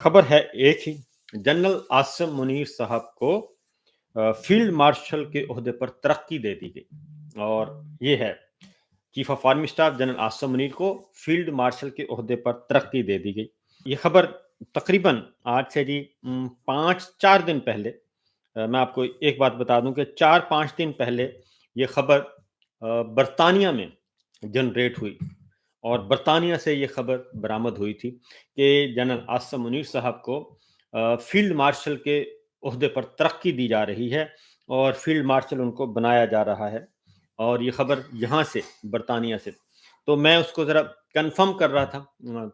खबर है एक ही, जनरल आसिम मुनीर साहब को फील्ड मार्शल के ओहदे पर तरक्की दे दी गई। और ये है chief of army staff general Asim Munir को फील्ड मार्शल के ओहदे पर तरक्की दे दी गई। ये खबर तकरीबन आज से जी 5-4 दिन पहले, मैं आपको एक बात बता दूं कि 4-5 दिन पहले ये खबर बरतानिया में जनरेट हुई और बरतानिया से ये खबर बरामद हुई थी कि जनरल आसिम मुनीर साहब को फील्ड मार्शल के ओहदे पर तरक्की दी जा रही है और फील्ड मार्शल उनको बनाया जा रहा है। और ये खबर यहाँ से बरतानिया से, तो मैं उसको ज़रा कंफर्म कर रहा था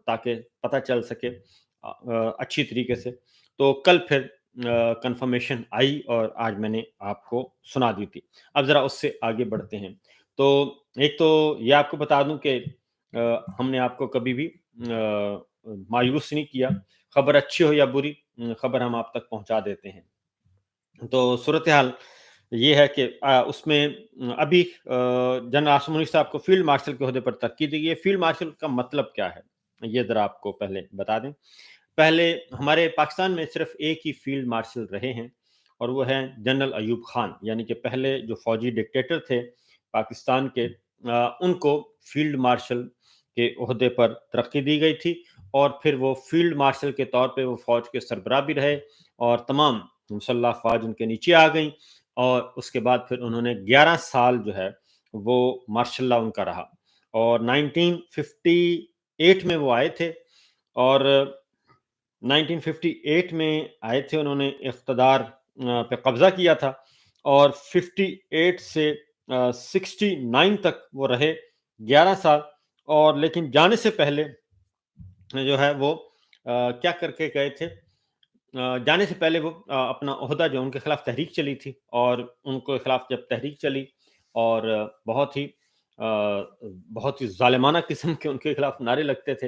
ताकि पता चल सके अच्छी तरीके से। तो कल फिर कंफर्मेशन आई और आज मैंने आपको सुना दी थी। अब ज़रा उससे आगे बढ़ते हैं। तो एक तो ये आपको बता दूं कि हमने आपको कभी भी मायूस नहीं किया। खबर अच्छी हो या बुरी, खबर हम आप तक पहुंचा देते हैं। तो सूरत हाल ये है कि उसमें अभी जनरल आसिम मुनीर साहब को फील्ड मार्शल के ओहदे पर तरक्की दी गई है। फील्ड मार्शल का मतलब क्या है, ये ज़रा आपको पहले बता दें। पहले हमारे पाकिस्तान में सिर्फ एक ही फील्ड मार्शल रहे हैं और वो हैं जनरल अयूब खान, यानी कि पहले जो फौजी डिक्टेटर थे पाकिस्तान के, उनको फील्ड मार्शल के ओहदे पर तरक्की दी गई थी और फिर वो फील्ड मार्शल के तौर पे वो फौज के सरबराह भी रहे और तमाम मुसल्लह अफ़वाज उनके नीचे आ गई। और उसके बाद फिर उन्होंने 11 साल जो है वो मार्शल्ला उनका रहा और 1958 में वो आए थे। और 1958 में आए थे, उन्होंने इक़्तिदार पे कब्ज़ा किया था और 58 से 69 तक वो रहे, 11 साल। और लेकिन जाने से पहले जो है वो क्या करके गए थे, जाने से पहले वो अपना ओहदा जो उनके खिलाफ तहरीक चली थी और उनके खिलाफ जब तहरीक चली और बहुत ही ज़ालिमाना किस्म के उनके खिलाफ नारे लगते थे,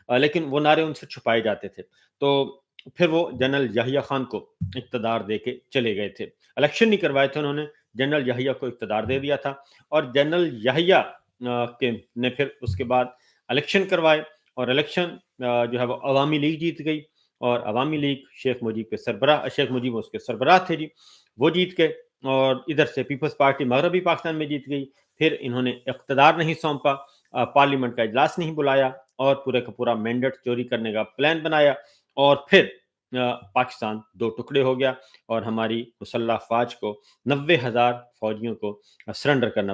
लेकिन वो नारे उनसे छुपाए जाते थे। तो फिर वो जनरल याहिया खान को इक़्तिदार दे के चले गए थे। इलेक्शन नहीं करवाए थे उन्होंने, जनरल याहिया को इक़्तिदार दे दिया था और जनरल याहिया के ने फिर उसके बाद इलेक्शन करवाए और इलेक्शन जो है वो अवामी लीग जीत गई और अवामी लीग शेख मुजीब के सरबराह, शेख मुजीब उसके सरबराह थे जी, वो जीत गए। और इधर से पीपल्स पार्टी मगरबी पाकिस्तान में जीत गई। फिर इन्होंने इक़्तिदार नहीं सौंपा, पार्लियामेंट का इजलास नहीं बुलाया और पूरे का पूरा मैंडेट चोरी करने का प्लान बनाया और फिर पाकिस्तान दो टुकड़े हो गया और हमारी मुसल्लह अफ़वाज को 90,000 फौजियों को सरेंडर करना पड़ा।